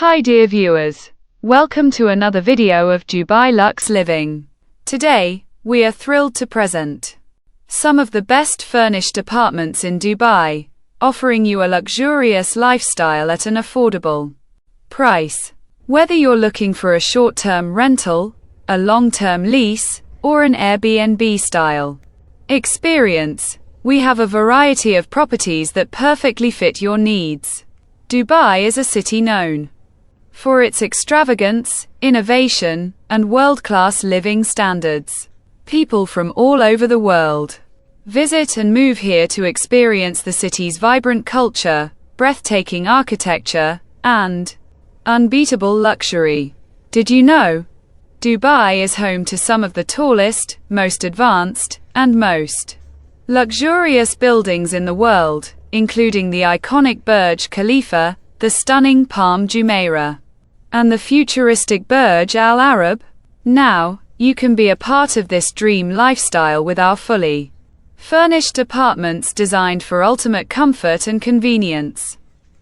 Hi dear viewers, welcome to another video of Dubai Luxe Living. Today, we are thrilled to present some of the best furnished apartments in Dubai, offering you a luxurious lifestyle at an affordable price. Whether you're looking for a short-term rental, a long-term lease, or an Airbnb style experience, we have a variety of properties that perfectly fit your needs. Dubai is a city known for its extravagance, innovation, and world-class living standards. People from all over the world visit and move here to experience the city's vibrant culture, breathtaking architecture, and unbeatable luxury. Did you know? Dubai is home to some of the tallest, most advanced, and most luxurious buildings in the world, including the iconic Burj Khalifa, the stunning Palm Jumeirah, and the futuristic Burj Al Arab. Now, you can be a part of this dream lifestyle with our fully furnished apartments designed for ultimate comfort and convenience.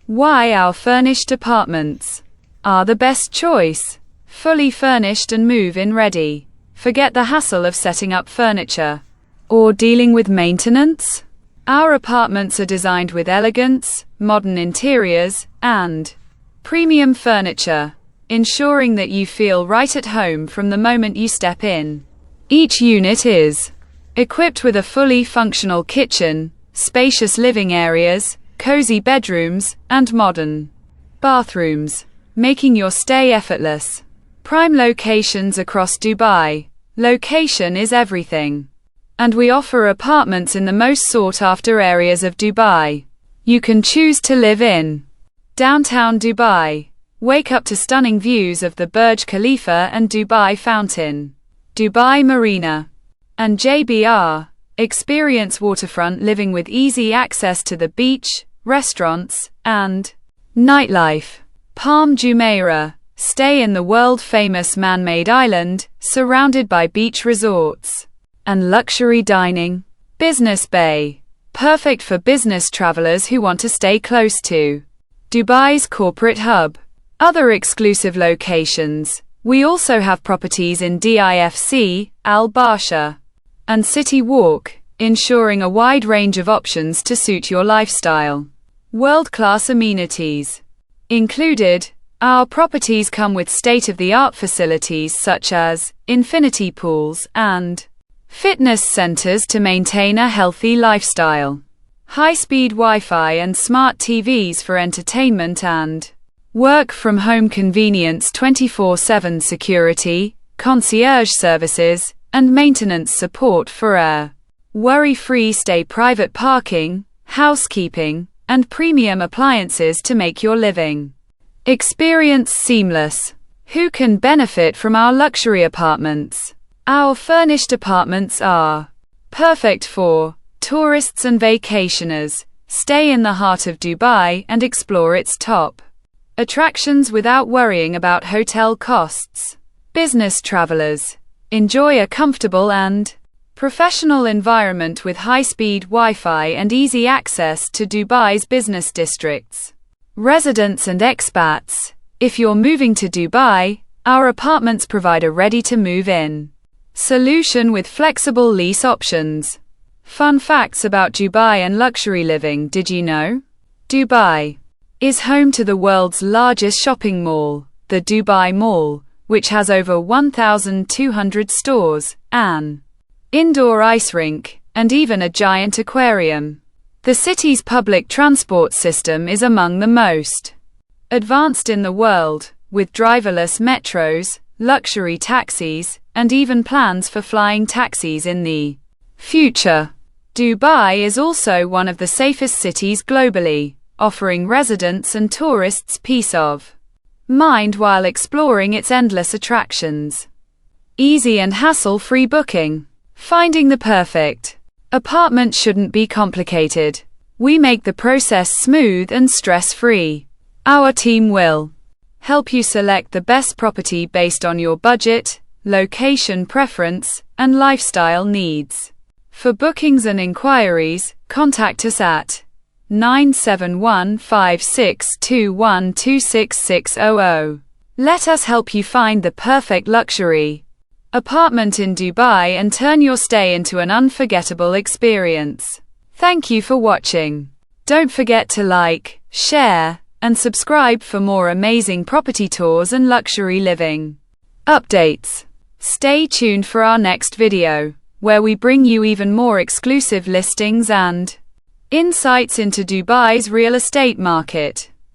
Why our furnished apartments are the best choice. Fully furnished and move-in ready. Forget the hassle of setting up furniture or dealing with maintenance. Our apartments are designed with elegance, modern interiors, and premium furniture, ensuring that you feel right at home from the moment you step in. Each unit is equipped with a fully functional kitchen, spacious living areas, cozy bedrooms, and modern bathrooms, making your stay effortless. Prime locations across Dubai. Location is everything. And we offer apartments in the most sought-after areas of Dubai. You can choose to live in downtown Dubai. Wake up to stunning views of the Burj Khalifa and Dubai Fountain, Dubai Marina, and JBR. Experience waterfront living with easy access to the beach, restaurants, and nightlife. Palm Jumeirah. Stay in the world-famous man-made island, surrounded by beach resorts and luxury dining. Business Bay. Perfect for business travelers who want to stay close to Dubai's corporate hub. Other exclusive locations. We also have properties in DIFC, Al Barsha, and City Walk, ensuring a wide range of options to suit your lifestyle. World-class amenities included. Our properties come with state-of-the-art facilities such as infinity pools and fitness centers to maintain a healthy lifestyle. High-speed Wi-Fi and smart TVs for entertainment and work-from-home convenience, 24/7 security, concierge services, and maintenance support for a worry-free stay, private parking, housekeeping, and premium appliances to make your living experience seamless. Who can benefit from our luxury apartments? Our furnished apartments are perfect for tourists and vacationers. Stay in the heart of Dubai and explore its top attractions without worrying about hotel costs. Business travelers. Enjoy a comfortable and professional environment with high-speed Wi-Fi and easy access to Dubai's business districts. Residents and expats. If you're moving to Dubai, our apartments provide a ready-to-move-in solution with flexible lease options. Fun facts about Dubai and luxury living. Did you know? Dubai is home to the world's largest shopping mall, the Dubai Mall, which has over 1,200 stores, an indoor ice rink, and even a giant aquarium. The city's public transport system is among the most advanced in the world, with driverless metros, luxury taxis, and even plans for flying taxis in the future. Dubai is also one of the safest cities globally, offering residents and tourists peace of mind while exploring its endless attractions. Easy and hassle-free booking. Finding the perfect apartment shouldn't be complicated. We make the process smooth and stress-free. Our team will help you select the best property based on your budget, location preference, and lifestyle needs. For bookings and inquiries, contact us at 9715621266600. Let us help you find the perfect luxury apartment in Dubai and turn your stay into an unforgettable experience. Thank you for watching. Don't forget to like, share, and subscribe for more amazing property tours and luxury living updates. Stay tuned for our next video, where we bring you even more exclusive listings and insights into Dubai's real estate market.